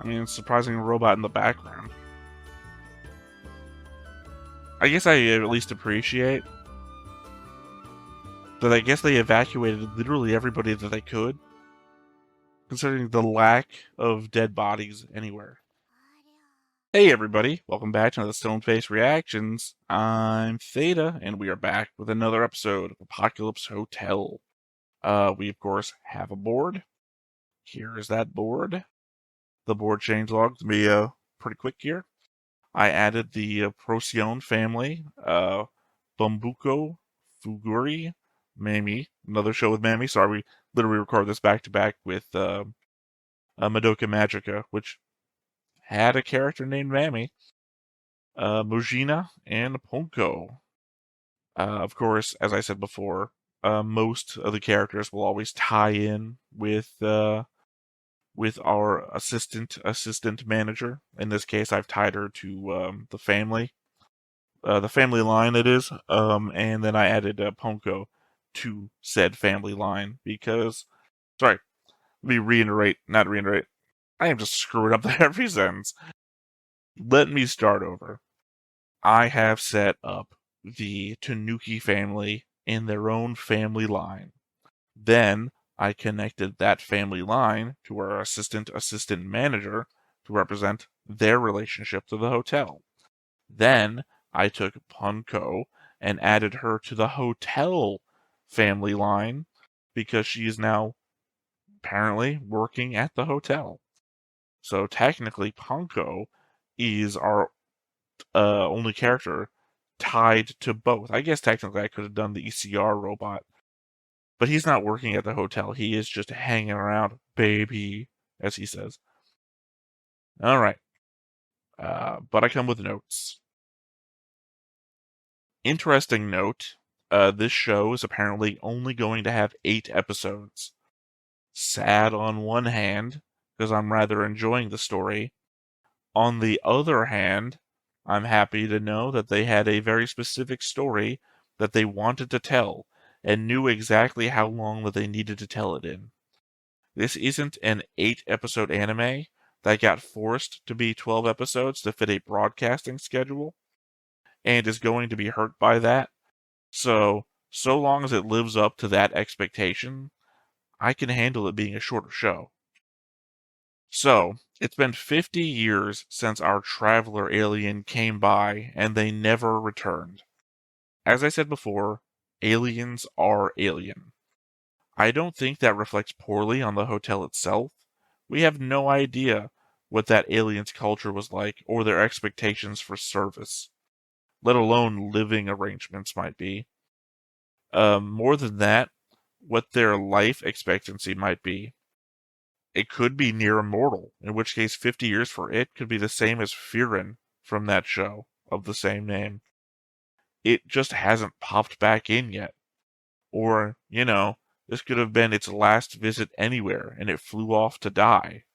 I mean, surprising robot in the background. I guess I at least appreciate that I guess they evacuated literally everybody that they could, considering the lack of dead bodies anywhere. Hey everybody, welcome back to another Stoneface Reactions. I'm Theta, and we are back with another episode of Apocalypse Hotel. We of course have a board. Here is that board. The board changelog to be pretty quick here. I added the Procyon family, Bumbuko, Fuguri, Mami, another show with Mami. Sorry, we literally recorded this back to back with Madoka Magica, which had a character named Mami, Mujina, and Ponko. Of course, as I said before, most of the characters will always tie in with our assistant manager. In this case, I've tied her to the family line it is, and then I added Ponko to said family line because, sorry, let me not reiterate, I am just screwing up every sentence. Let me start over. I have set up the Tanuki family in their own family line. Then I connected that family line to our assistant manager to represent their relationship to the hotel. Then I took Punko and added her to the hotel family line because she is now apparently working at the hotel. So technically, Punko is our only character tied to both. I guess technically I could have done the ECR robot, but he's not working at the hotel. He is just hanging around, baby, as he says. All right. But I come with notes. Interesting note, this show is apparently only going to have 8 episodes. Sad on one hand, because I'm rather enjoying the story. On the other hand, I'm happy to know that they had a very specific story that they wanted to tell and knew exactly how long that they needed to tell it in. This isn't an 8-episode anime that got forced to be 12 episodes to fit a broadcasting schedule and is going to be hurt by that. So long as it lives up to that expectation, I can handle it being a shorter show. So, it's been 50 years since our traveler alien came by and they never returned. As I said before, aliens are alien. I don't think that reflects poorly on the hotel itself. We have no idea what that alien's culture was like or their expectations for service, let alone living arrangements might be. More than that, what their life expectancy might be. It could be near immortal, in which case 50 years for it could be the same as Firen from that show of the same name. It just hasn't popped back in yet. Or, this could have been its last visit anywhere and it flew off to die.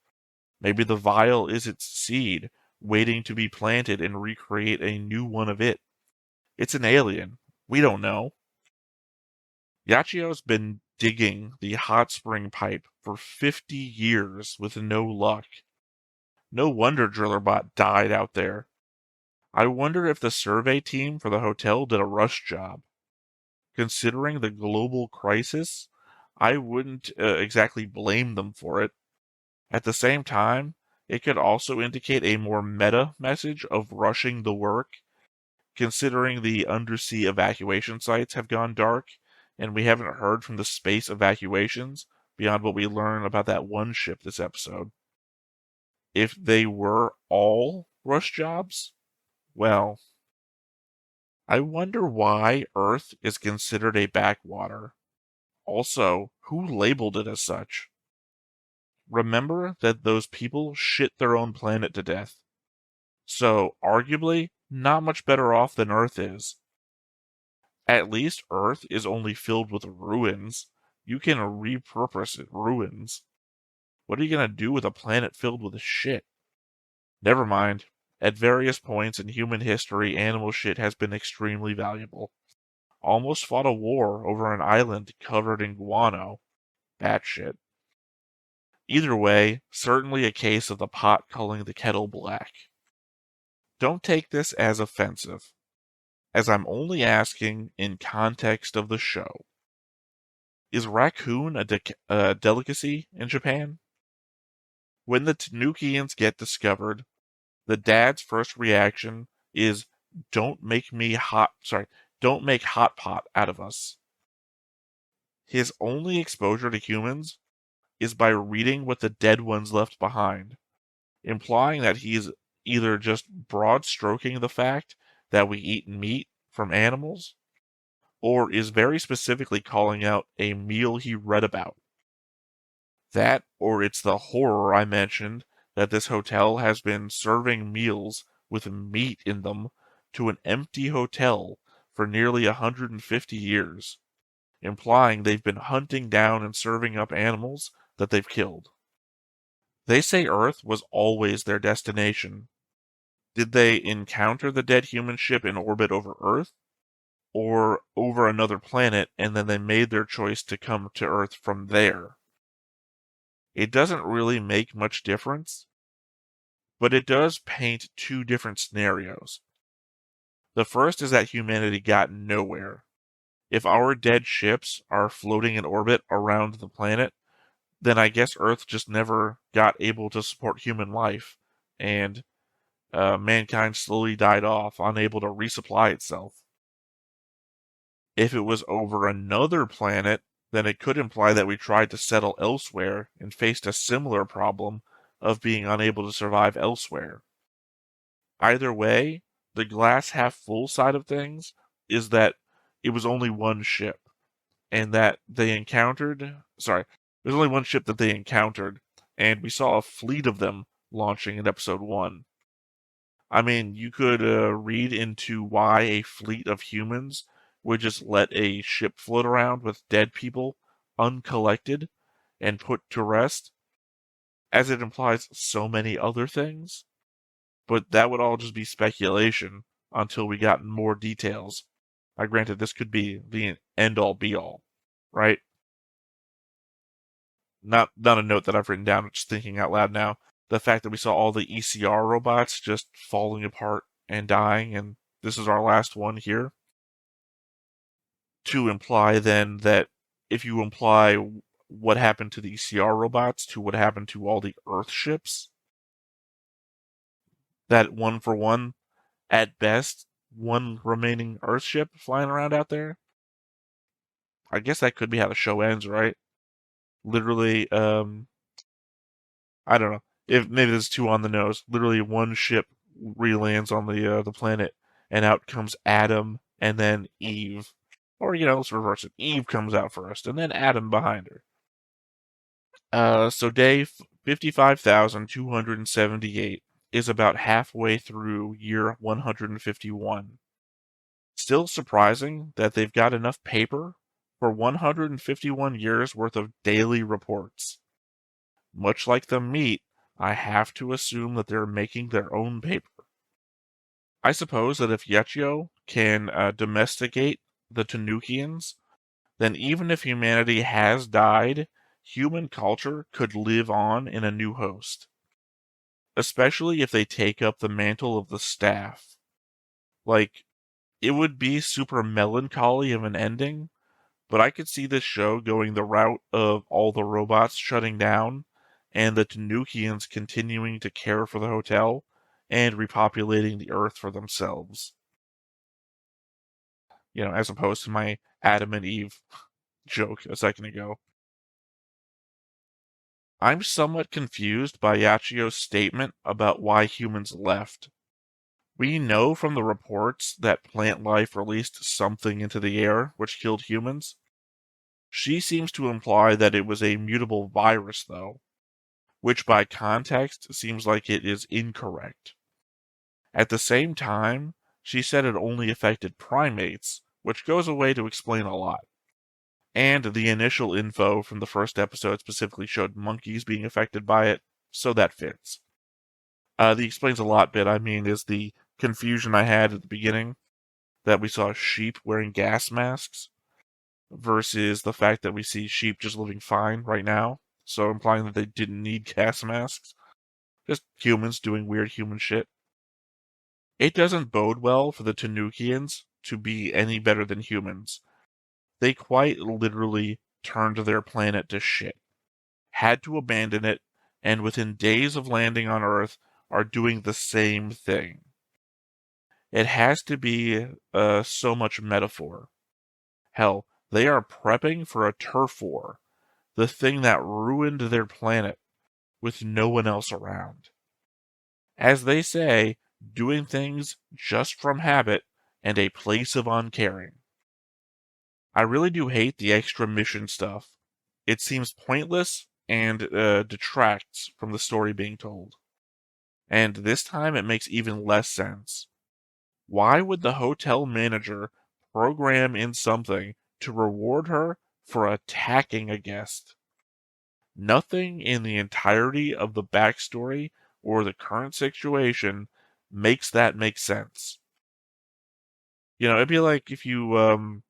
Maybe the vial is its seed, waiting to be planted and recreate a new one of it. It's an alien. We don't know. Yachio's been digging the hot spring pipe for 50 years with no luck. No wonder Drillerbot died out there. I wonder if the survey team for the hotel did a rush job. Considering the global crisis, I wouldn't exactly blame them for it. At the same time, it could also indicate a more meta message of rushing the work, considering the undersea evacuation sites have gone dark, and we haven't heard from the space evacuations beyond what we learn about that one ship this episode. If they were all rush jobs, well, I wonder why Earth is considered a backwater. Also, who labeled it as such? Remember that those people shit their own planet to death. So, arguably, not much better off than Earth is. At least Earth is only filled with ruins. You can repurpose it, ruins. What are you gonna do with a planet filled with shit? Never mind. At various points in human history, animal shit has been extremely valuable. Almost fought a war over an island covered in guano. Bat shit. Either way, certainly a case of the pot calling the kettle black. Don't take this as offensive, as I'm only asking in context of the show. Is raccoon a delicacy in Japan? When the Tanukians get discovered, the dad's first reaction is, don't make hot pot out of us. His only exposure to humans is by reading what the dead ones left behind, implying that he's either just broad stroking the fact that we eat meat from animals, or is very specifically calling out a meal he read about. That, or it's the horror I mentioned that this hotel has been serving meals with meat in them to an empty hotel for nearly 150 years, implying they've been hunting down and serving up animals that they've killed. They say Earth was always their destination. Did they encounter the dead human ship in orbit over Earth, or over another planet, and then they made their choice to come to Earth from there? It doesn't really make much difference, but it does paint two different scenarios. The first is that humanity got nowhere. If our dead ships are floating in orbit around the planet, then I guess Earth just never got able to support human life, and mankind slowly died off, unable to resupply itself. If it was over another planet, then it could imply that we tried to settle elsewhere and faced a similar problem of being unable to survive elsewhere. Either way, the glass half full side of things is that it was only one ship, and that they encountered. Sorry, there's only one ship that they encountered, and we saw a fleet of them launching in episode 1. I mean, you could read into why a fleet of humans would just let a ship float around with dead people uncollected and put to rest, as it implies so many other things. But that would all just be speculation until we got more details. Granted, this could be the end-all be-all, right? Not a note that I've written down, I'm just thinking out loud now. The fact that we saw all the ECR robots just falling apart and dying, and this is our last one here, to imply then that if you imply what happened to the ECR robots to what happened to all the Earth ships, that one for one, at best, one remaining Earth ship flying around out there, I guess that could be how the show ends, right? Literally, I don't know. If maybe there's too on the nose. Literally, one ship re-lands on the planet, and out comes Adam, and then Eve. Or let's reverse it. Eve comes out first, and then Adam behind her. So day 55,278 is about halfway through year 151. Still surprising that they've got enough paper for 151 years worth of daily reports. Much like the meat, I have to assume that they're making their own paper. I suppose that if Yechio can domesticate the Tanukians, then even if humanity has died, human culture could live on in a new host. Especially if they take up the mantle of the staff. Like, it would be super melancholy of an ending, but I could see this show going the route of all the robots shutting down and the Tanukians continuing to care for the hotel and repopulating the Earth for themselves. As opposed to my Adam and Eve joke a second ago. I'm somewhat confused by Yachio's statement about why humans left. We know from the reports that plant life released something into the air which killed humans. She seems to imply that it was a mutable virus, though, which by context seems like it is incorrect. At the same time, she said it only affected primates, which goes away to explain a lot. And the initial info from the first episode specifically showed monkeys being affected by it, so that fits. The explains a lot bit, is the confusion I had at the beginning that we saw sheep wearing gas masks versus the fact that we see sheep just living fine right now. so implying that they didn't need gas masks. Just humans doing weird human shit. It doesn't bode well for the Tanukians to be any better than humans. They quite literally turned their planet to shit, had to abandon it, and within days of landing on Earth are doing the same thing. It has to be so much metaphor. Hell, they are prepping for a turf war, the thing that ruined their planet, with no one else around. As they say, doing things just from habit and a place of uncaring. I really do hate the extra mission stuff. It seems pointless and detracts from the story being told. And this time it makes even less sense. Why would the hotel manager program in something to reward her for attacking a guest? Nothing in the entirety of the backstory or the current situation makes that make sense. You know, it'd be like if you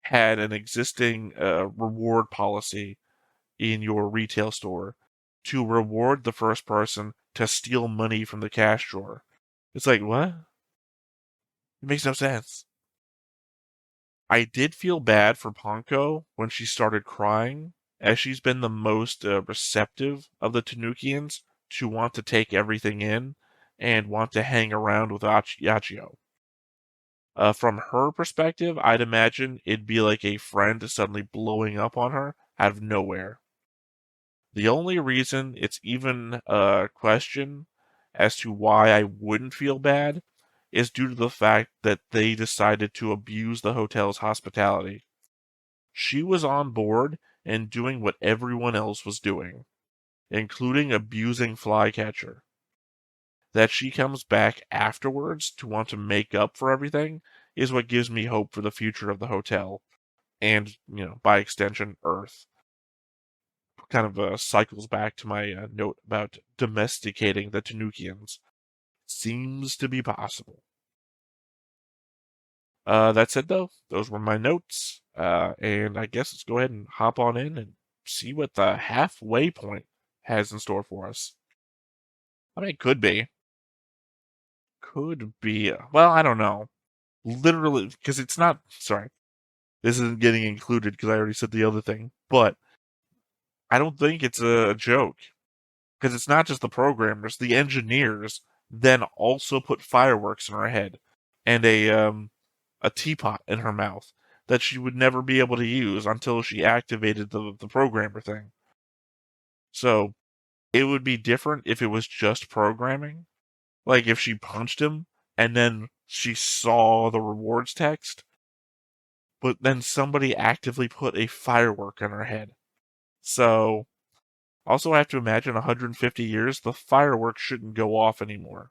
had an existing reward policy in your retail store to reward the first person to steal money from the cash drawer. It's like, what? It makes no sense. I did feel bad for Ponko when she started crying, as she's been the most receptive of the Tanukians to want to take everything in and want to hang around with Yachio. From her perspective, I'd imagine it'd be like a friend suddenly blowing up on her out of nowhere. The only reason it's even a question as to why I wouldn't feel bad is due to the fact that they decided to abuse the hotel's hospitality. She was on board and doing what everyone else was doing, including abusing Flycatcher. That she comes back afterwards to want to make up for everything is what gives me hope for the future of the hotel and, by extension, Earth. Kind of cycles back to my note about domesticating the Tanukians. Seems to be possible. That said, though, those were my notes. And I guess let's go ahead and hop on in and see what the halfway point has in store for us. I mean, it could be. Could be. Well, I don't know. Literally, because it's not. Sorry. This isn't getting included because I already said the other thing. But I don't think it's a joke. Because it's not just the programmers, the engineers then also put fireworks in her head and a teapot in her mouth that she would never be able to use until she activated the programmer thing. So it would be different if it was just programming. Like if she punched him and then she saw the rewards text, but then somebody actively put a firework in her head. So also I have to imagine 150 years, the fireworks shouldn't go off anymore.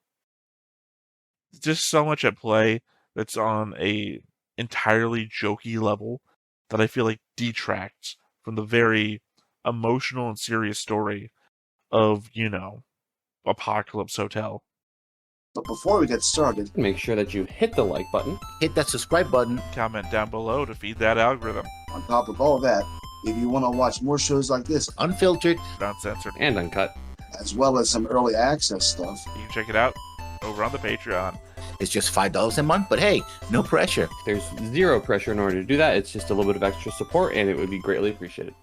Just so much at play that's on a entirely jokey level that I feel like detracts from the very emotional and serious story of, Apocalypse Hotel. But before we get started, make sure that you hit the like button, hit that subscribe button, comment down below to feed that algorithm. On top of all that, if you want to watch more shows like this, unfiltered, uncensored, and uncut, as well as some early access stuff, you can check it out over on the Patreon. It's just $5 a month, but hey, no pressure. There's zero pressure in order to do that. It's just a little bit of extra support, and it would be greatly appreciated.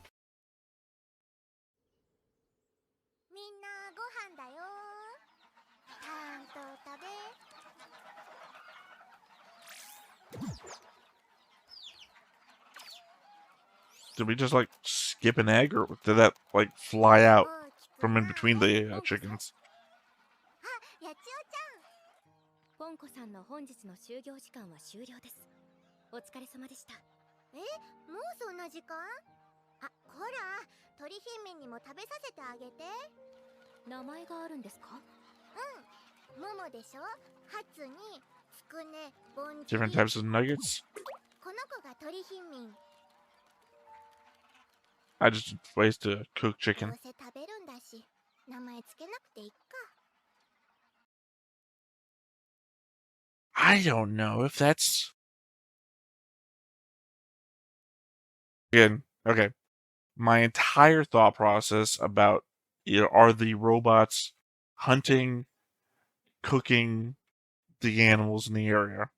Did we just skip an egg, or did that fly out from in between the chickens? ポンコさんの本日の就業時間は終了です。お疲れ様でした。もうそんな時間？あ、ほら、鳥姫にも食べさせてあげて。名前があるんですか？うん、ももでしょ。ハツにつくね、ボンジ。Different types of nuggets. この子が鳥姫。I just ways to cook chicken. どうせ食べるんだし、名前つけなくていいか。I don't know if that's... Again, okay. my entire thought process about, are the robots hunting, cooking the animals in the area?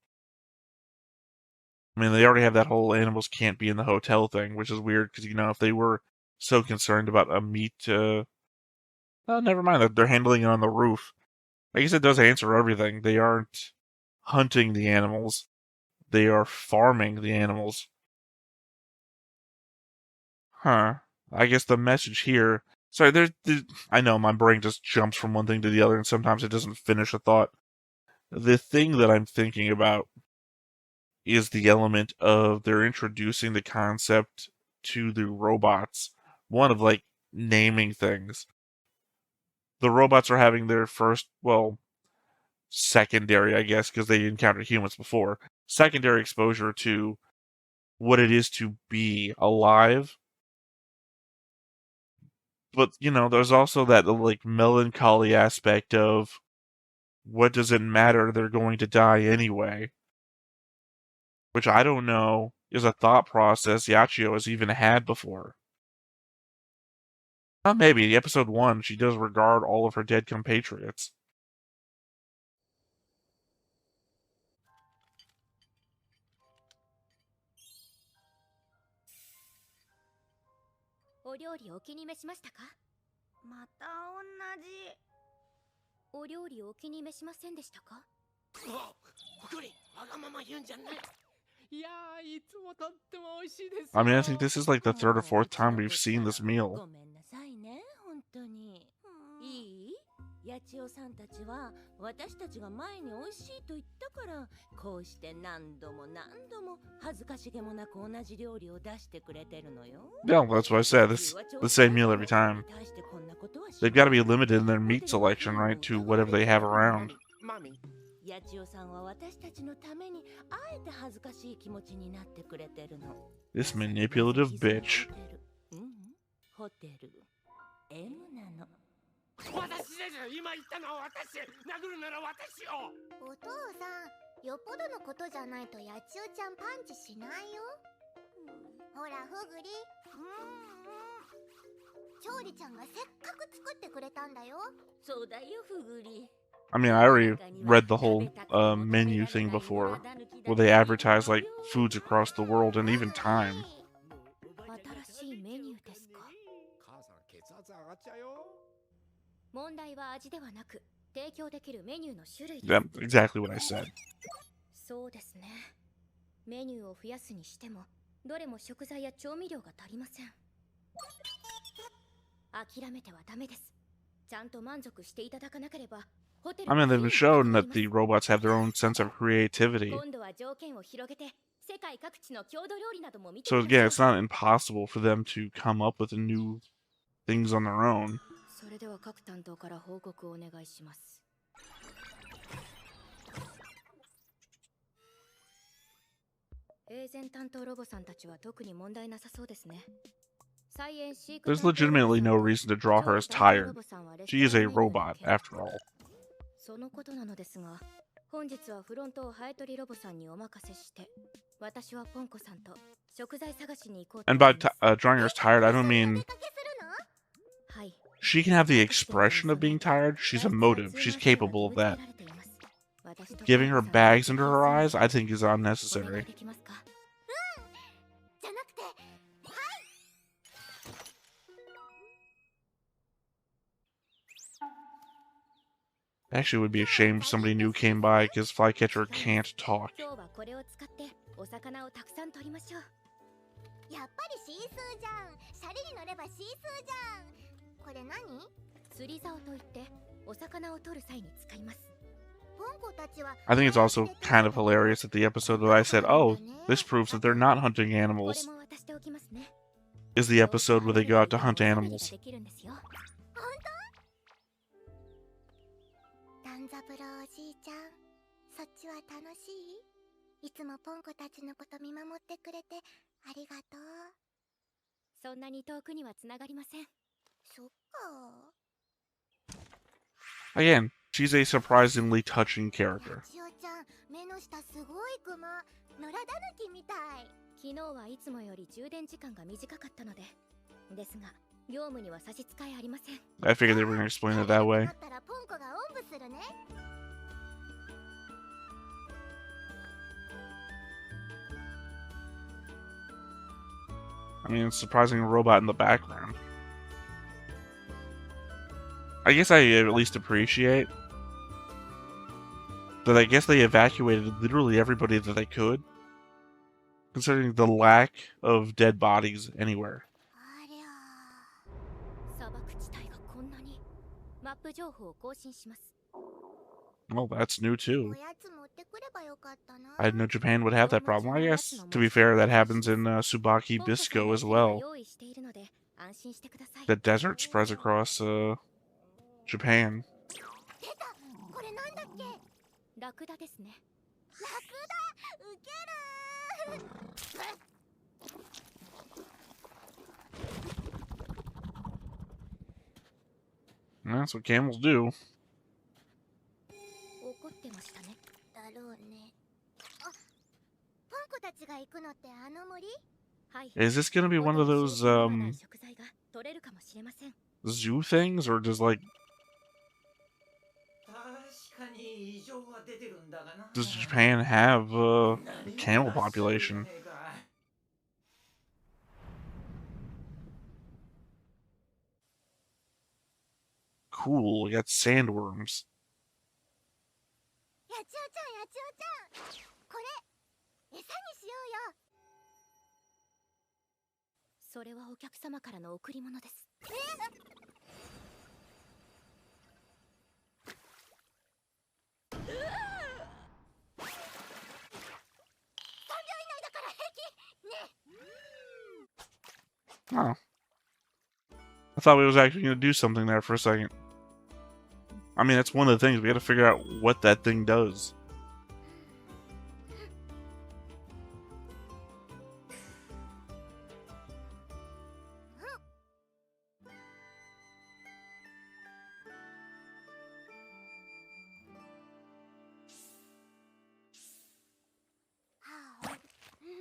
I mean, they already have that whole animals can't be in the hotel thing, which is weird because, if they were so concerned about a meat, well, never mind. They're handling it on the roof. I guess it does answer everything. They aren't hunting the animals. They are farming the animals. Huh. I guess the message here. Sorry, I know my brain just jumps from one thing to the other, and sometimes it doesn't finish a thought. The thing that I'm thinking about is the element of they're introducing the concept to the robots. One of like naming things. The robots are having their first, well, secondary, I guess, because they encountered humans before. Secondary exposure to what it is to be alive. But, there's also that like melancholy aspect of what does it matter? They're going to die anyway. Which I don't know is a thought process Yachio has even had before. Maybe. Episode 1, she does regard all of her dead compatriots. I mean, I think this is like the third or fourth time we've seen this meal. 八千代さんたちは私たちが前に美味しいと言ったからこうして何度も何度も恥ずかしげもなく同じ料理を出してくれてるのよ。Yeah, that's what I said. It's the same meal every time. They've got to be limited in their meat selection, right, to whatever they have around. 八千代さんは私たちのためにあえて恥ずかしい気持ちになってくれてるの。This manipulative bitch. ホテル M なの。 私です今言ったのは私殴るなら私をお父さんよっぽどのことじゃないと八千代ちゃんパンチしないよ、ほらふぐり調理ちゃんがせっかく作ってくれたんだよ。そうだよふぐり。 I mean, I already read the whole menu thing before, where they advertise like foods across the world and even time. 新しいメニューですか。母さん血圧上がっちゃうよ。 問題は味ではなく提供できるメニューの種類です。 Yep, exactly what I said. そうですね。メニューを増やすにしてもどれも食材や調味料が足りません。諦めてはダメです。ちゃんと満足していただかなければ。 I mean, they've been shown that the robots have their own sense of creativity. So again, it's not impossible for them to come up with new things on their own. それでは各担当から報告をお願いします。エーゼン担当ロボさんたちは特に問題なさそうですね。 There's legitimately no reason to draw her as tired. She is a robot, after all. そのことなのですが、本日はフロントをハエトリロボさんにお任せして、私はポンコさんと食材探しに行こうと And 思い by ます。 drawing her as tired, I don't mean she can have the expression of being tired. She's emotive. She's capable of that. Giving her bags under her eyes, I think, is unnecessary. Actually, it would be a shame if somebody new came by because Flycatcher can't talk. 今日はこれを使ってお魚をたくさん取りましょう。やっぱりシースーじゃん。シャリに乗ればシースーじゃん。これ何？釣り竿といってお魚を取る際に使います。 I think it's also kind of hilarious that the episode that I said, oh, this proves that they're not hunting animals, is the episode where they go out to hunt animals. いつもポンコたちのこと見守ってくれてありがとう。そんなに遠くにはつながりません。そっか。 Again, she's a surprisingly touching character. ちおちゃん、目の下すごいクマ。野良タヌキみたい。昨日はいつもより充電時間が短かったので、ですが業務には差し支えありません。 I figured they were going to explain it that way. だったらポンコがおんぶするね。 I mean, it's surprising a robot in the background. I guess I at least appreciate that I guess they evacuated literally everybody that they could, considering the lack of dead bodies anywhere. ありゃー、砂漠地帯がこんなに。マップ情報を更新します。 Well, that's new お too. やつ持ってくればよかったな。 I didn't know Japan would have that problem. I guess, to be fair, that happens in Tsubaki Bisco as well. 用意しているので安心してください。 The desert spreads across Japan. 出た。これなんだっけ。ラクダですね。ラクダ、ウケるー。 That's what camels do. 怒ってましたね。だろうね。あ、ポンコたちが行くのってあの森？はい。 Is this gonna be one of those 食材が取れるかもしれません。 zoo things, or does like 確かに異常が出てるんだがな。 does Japan have a camel population? Cool, we got sandworms. やちおちゃん、やちおちゃん。これ餌にしようよ。それはお客様からの贈り物です。Oh. I thought we was actually going to do something there for a second. I mean, that's one of the things. We got to figure out what that thing does.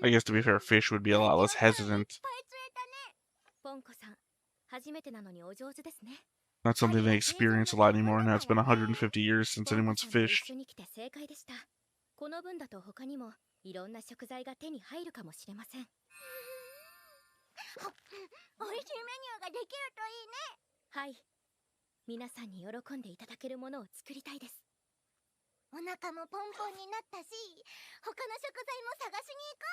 I guess to be fair, fish would be a lot less hesitant. ポンコさん、初めてなのにお上手ですね。 Not something they experience a lot anymore now. It's been 150 years since anyone's fished. 一緒に来て正解でした。この分だと他にもいろんな食材が手に入るかもしれません。美味しいメニューができるといいね。はい。皆さんに喜んでいただけるものを作りたいです。お腹もポンポンになったし、他の食材も探しに行こう。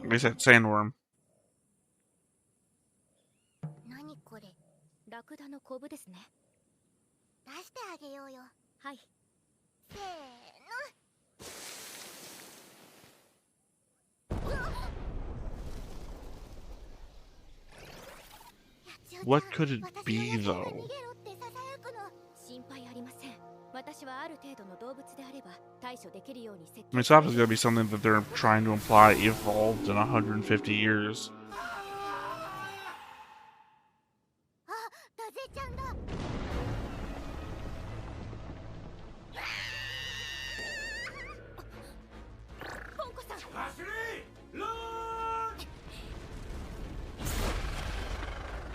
They said sandworm. 何これ？ラクダのコブですね。出してあげようよ。はい。せーの。 What could it be, though? 心配ありません。私はある程度の動物であれば対処できるように設計。 I mean, it's obviously going to be something that they're trying to imply evolved in 150 years. あ、ダゼちゃんだ。ポンコさん。走れ！ロー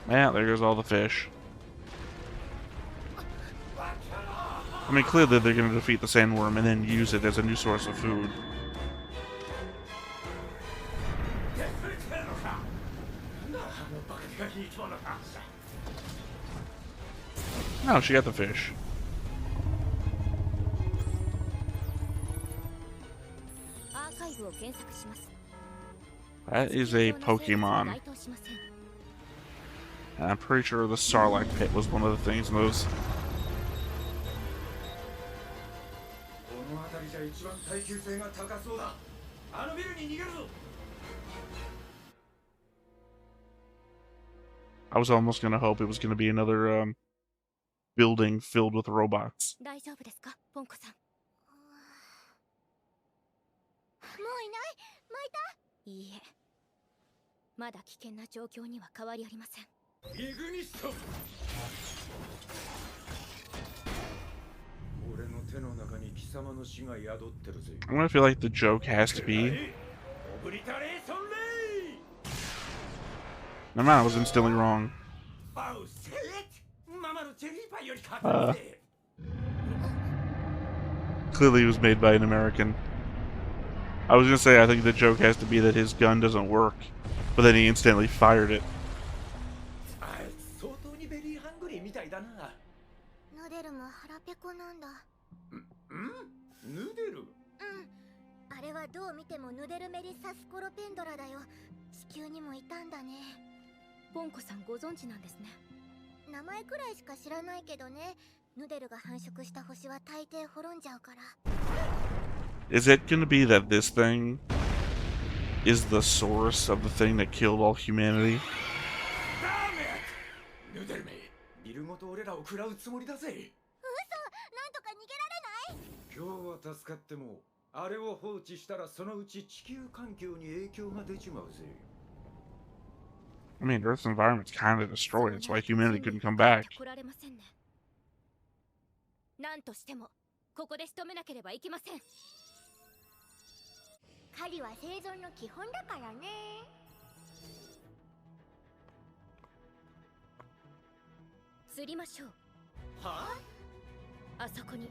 ン！ Yeah, there goes all the fish. I mean, clearly they're going to defeat the sandworm and then use it as a new source of food. No, she got the fish. That is a Pokemon. And I'm pretty sure the Sarlacc pit was one of the things in those. I was almost going to hope it was going to be another building filled with robots. 大丈夫ですか、ポンコさん。もういない？巻いた？いいえ。まだ危険な状況には変わりありません。イグニッション！ I'm gonna feel like the joke has to be. Never mind, I was instantly wrong. Clearly it was made by an American. I was gonna say I think the joke has to be that his gun doesn't work, but then he instantly fired it. ヌデルも腹ペコなんだ。ヌデル？うん。あれはどう見てもヌデルメリサスコロペンドラだよ。地球にもいたんだね。ポンコさんご存知なんですね。名前くらいしか知らないけどね。ヌデルが繁殖した星は大抵滅んじゃうから。Is it gonna be that this thing is the source of the thing that killed all humanity? ヌデルめ、ビルごと俺らを食らうつもりだぜ。嘘、なんとか逃げられない？今日は助かっても、あれを放置したらそのうち地球環境に影響が出ちまうぜ。I mean, Earth's environment's kind of destroyed. That's why humanity couldn't come back. なんとしてもここで仕留めなければいけません。狩りは生存の基本だからね。釣りましょう。はあ？あそこに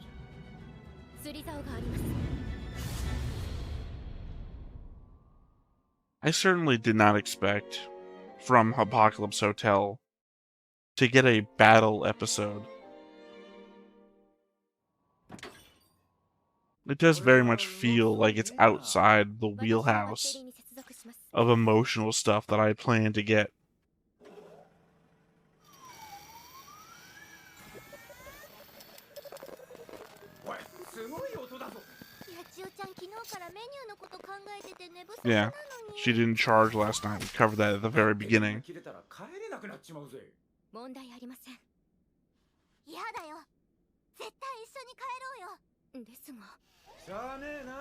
釣り竿があります。I certainly did not expect from Apocalypse Hotel to get a battle episode. It does very much feel like it's outside the wheelhouse of emotional stuff that I had planned to get. Yeah, she didn't charge last night. We covered that at the very beginning. 問題ありません。嫌だよ。絶対一緒に帰ろうよ。ですが。しゃあねえな。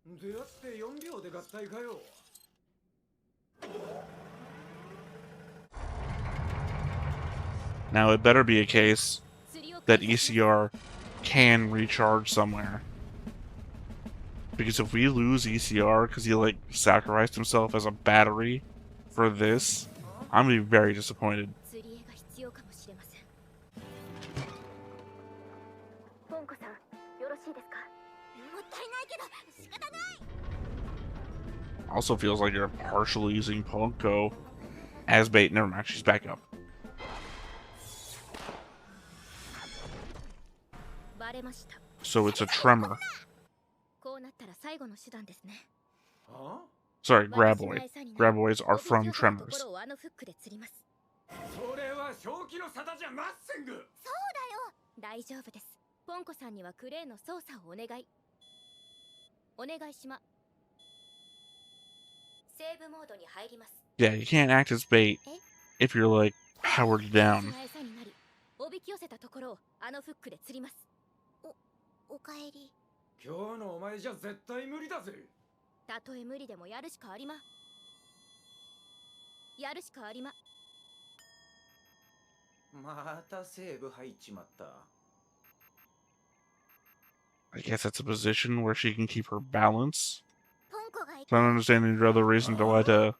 出会って4秒で合体かよ。Now it better be a case that ECR can recharge somewhere. Because if we lose ECR because he like sacrificed himself as a battery for this, I'm gonna be very disappointed. Also feels like you're partially using Ponko as bait. Never mind, she's back up. So it's a tremor. Sorry, graboid. Graboids are from tremors. そうだよ。大丈夫です。ポンコさんにはクレーンの操作をお願い。お願いしま。セーブモードに入ります。Yeah, you can't act as bait if you're like powered down. おびき寄せたところをあのフックで釣ります。おかえり。今日のお前じゃ絶対無理だぜ。たとえ無理でもやるしかありま。やるしかありま。またセーブ入っちまった。I guess that's a position where she can keep her balance. So I don't understand any other reason to why to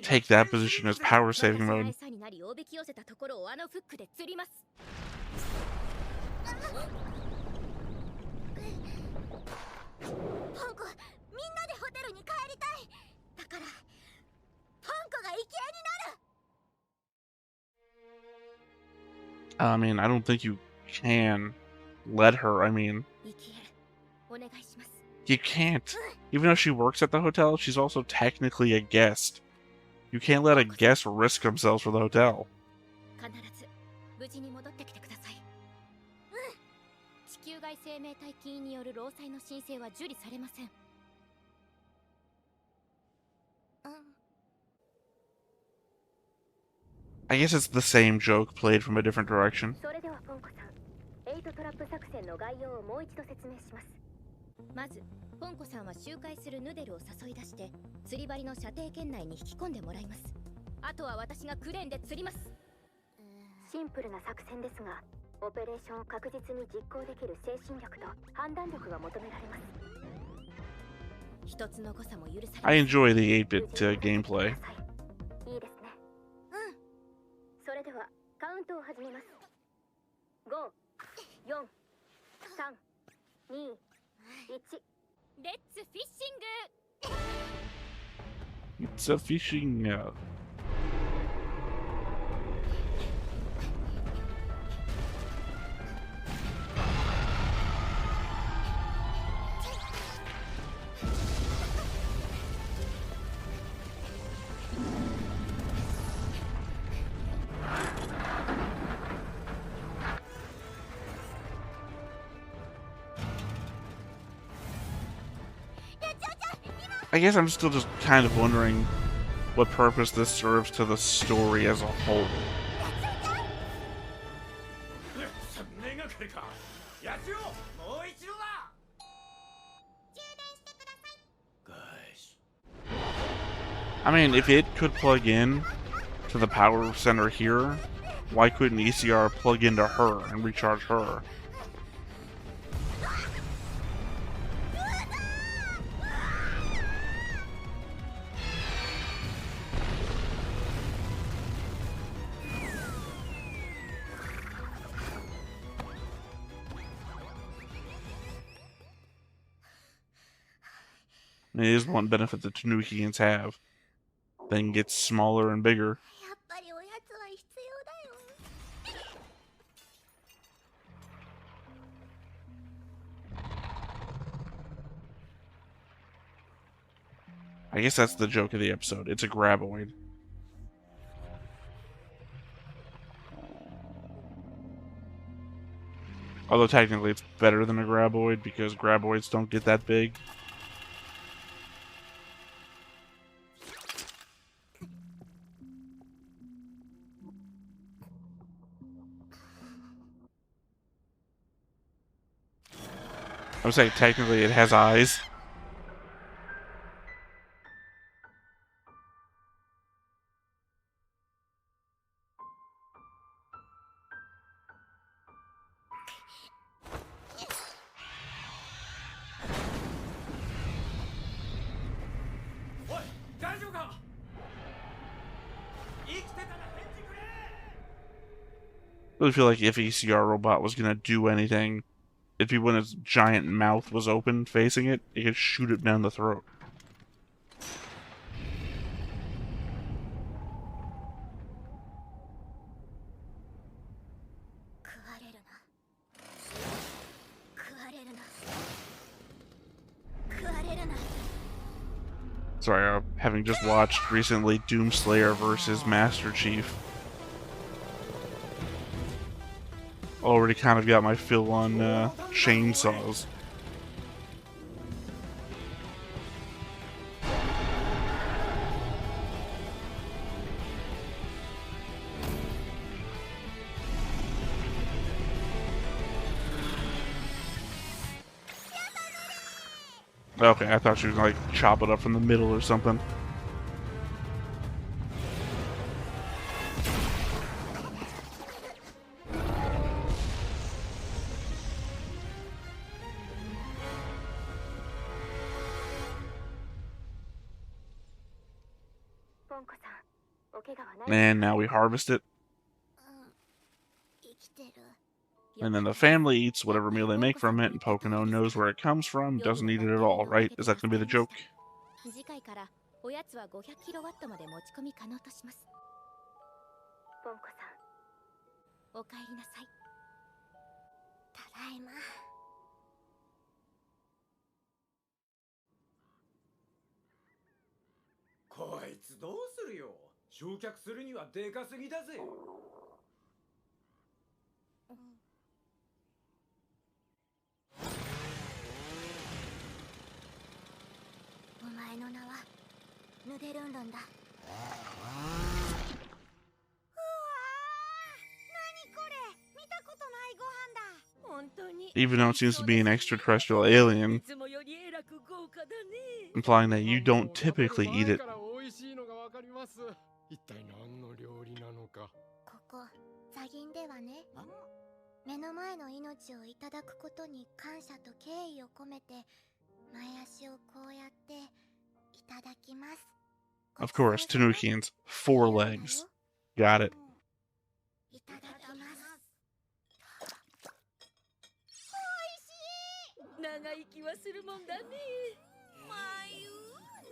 take that position as power saving mode. I mean, I don't think you can let her. I mean, you can't. Even though she works at the hotel, she's also technically a guest. You can't let a guest risk themselves for the hotel. I guess it's the same joke played from a different direction. まず、ポンコさんは周回するヌデルを誘い出して釣り針の射程圏内に引き込んでもらいます。あとは私がクレーンで釣ります。シンプルな作戦ですが、オペレーションを確実に実行できる精神力と判断力が求められます。一つの誤差も許され I enjoy the 8-bit gameplay. いいですね。うん。それではカウントを始めます。5、4、3、2、1。レッツフィッシング。 It's a fishing. I guess I'm still just kind of wondering what purpose this serves to the story as a whole. I mean, if it could plug in to the power center here, why couldn't ECR plug into her and recharge her? It is one benefit that Tanukians have. Then gets smaller and bigger. やっぱりおやつは必要だよ。I guess that's the joke of the episode. It's a graboid. Although technically it's better than a graboid because graboids don't get that big. I would say technically it has eyes. I really feel like if ECR Robot was gonna do anything, it'd be when its giant mouth was open facing it, it could shoot it down the throat. Sorry, having just watched recently Doomslayer versus Master Chief. Already kind of got my fill on chainsaws. Okay, I thought she was gonna, like, chop it up from the middle or something. And now we harvest it. And then the family eats whatever meal they make from it, and Pocono knows where it comes from, doesn't eat it at all, right? Is that going to be the joke? 次回からおやつは500キロワットまで持ち込み可能とします。ポンコさん、お帰りなさい。ただいま。こいつどうするよ。焼却するにはでかすぎだぜ。お前の名はヌデルンロンだ。うわー、何これ、見たことないご飯だ。本当に。 Even though it seems to be an extraterrestrial alien, implying that you don't typically eat it. ここザギンではね、目の前の命をいただくことに感謝と敬意を込めて前足をこうやっていただきます。 Of course, Tanukians, 4 legs. Got it. いただきます。長生きはするもんだね。まゆ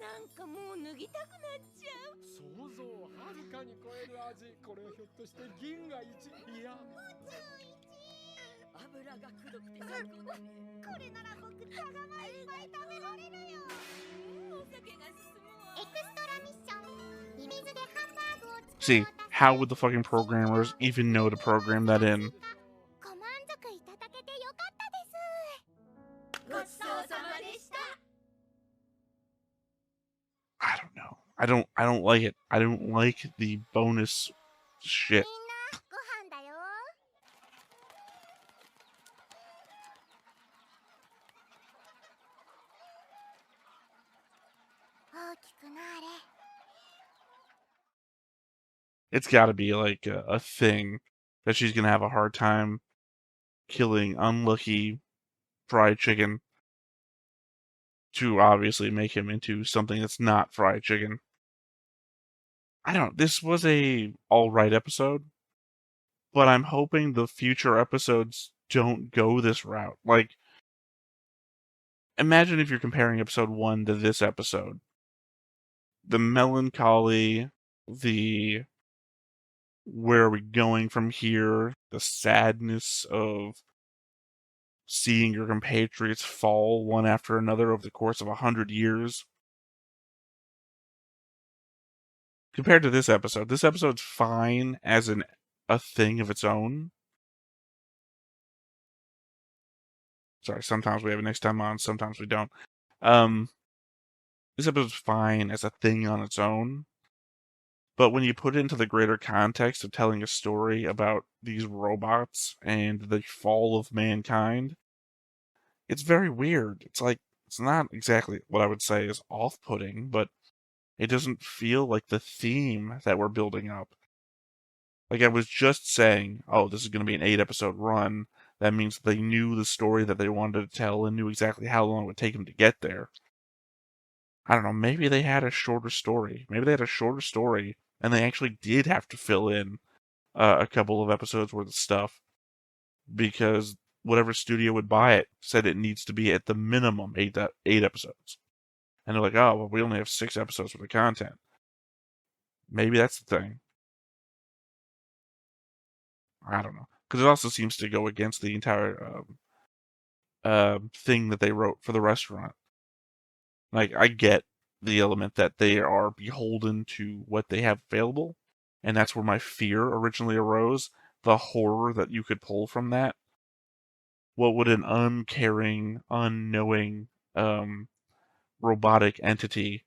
なんかもう脱ぎたくなっちゃう。想像をはるかに超える味。これひょっとして銀河一、いや油がくどくて最高だね。これなら僕茶釜いっぱい食べられるよ。お酒が進むわ。エクストラミッション、ミミズでハンバーグを作ろうと See, how would the fucking programmers even know to program that in? ご満足いただけてよかったです。ごちそうさまでした。I don't know. I don't like it. I don't like the bonus み shit. んなご飯だよ。大きくなれ。 It's gotta be like a thing that she's gonna have a hard time killing unlucky fried chicken to obviously make him into something that's not fried chicken. I don't. This was a alright episode, but I'm hoping the future episodes don't go this route. Like, imagine if you're comparing episode 1 to this episode. The melancholy, the where are we going from here, the sadness of seeing your compatriots fall one after another over the course of 100 years. Compared to this episode's fine as a thing of its own. Sorry, sometimes we have it next time on, sometimes we don't. This episode's fine as a thing on its own. But when you put it into the greater context of telling a story about these robots and the fall of mankind, it's very weird. It's like, it's not exactly what I would say is off-putting, but it doesn't feel like the theme that we're building up. Like I was just saying, oh, this is going to be an 8-episode run. That means they knew the story that they wanted to tell and knew exactly how long it would take them to get there. I don't know, maybe they had a shorter story. Maybe they had a shorter story, and they actually did have to fill in a couple of episodes worth of stuff, because whatever studio would buy it said it needs to be at the minimum 8 episodes. And they're like, oh, well, we only have 6 episodes worth of content. Maybe that's the thing. I don't know. Because it also seems to go against the entire thing that they wrote for the restaurant. Like, I get the element that they are beholden to what they have available, and that's where my fear originally arose, the horror that you could pull from that. What would an uncaring, unknowing, robotic entity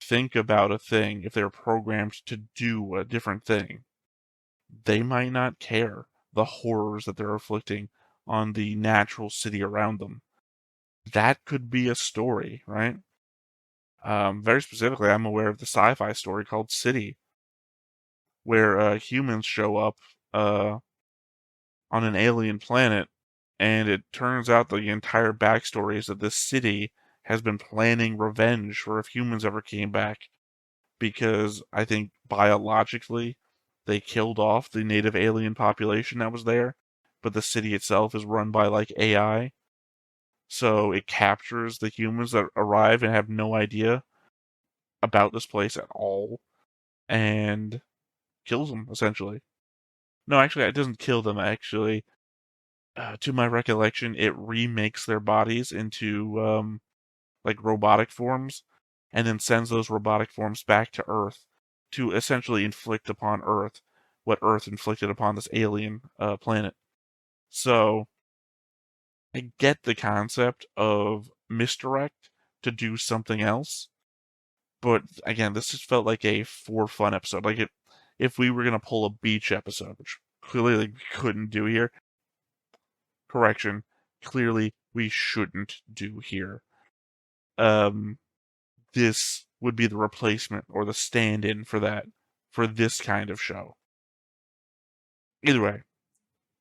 think about a thing if they're programmed to do a different thing? They might not care the horrors that they're inflicting on the natural city around them. That could be a story, right? Very specifically, I'm aware of the sci-fi story called City, where humans show up on an alien planet, and it turns out the entire backstory is that this city has been planning revenge for if humans ever came back, because I think biologically they killed off the native alien population that was there, but the city itself is run by like AI. So it captures the humans that arrive and have no idea about this place at all and kills them, essentially. No, actually, it doesn't kill them, actually. To my recollection, it remakes their bodies into, like, robotic forms, and then sends those robotic forms back to Earth to essentially inflict upon Earth what Earth inflicted upon this alien planet. So, I get the concept of misdirect to do something else, but again, this just felt like a for fun episode. Like, if we were gonna pull a beach episode, which clearly like, we couldn't do here. Correction, clearly we shouldn't do here. This would be the replacement or the stand-in for that, for this kind of show. Either way,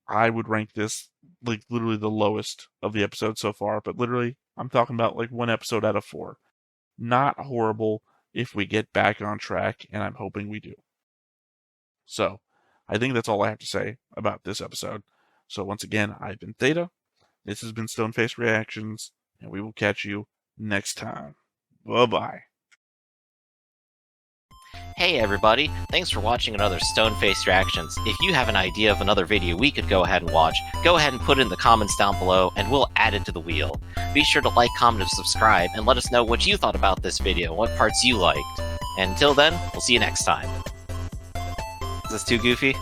I would rank this like literally the lowest of the episodes so far, but literally I'm talking about like 1 episode out of 4. Not horrible if we get back on track, and I'm hoping we do. So, I think that's all I have to say about this episode. So once again, I've been Theta. This has been Stoneface Reactions, and we will catch you next time. Bye-bye. Hey everybody, thanks for watching another Stoneface Reactions. If you have an idea of another video we could go ahead and watch, go ahead and put it in the comments down below and we'll add it to the wheel. Be sure to like, comment, and subscribe, and let us know what you thought about this video and what parts you liked. And until then, we'll see you next time. Is this too goofy?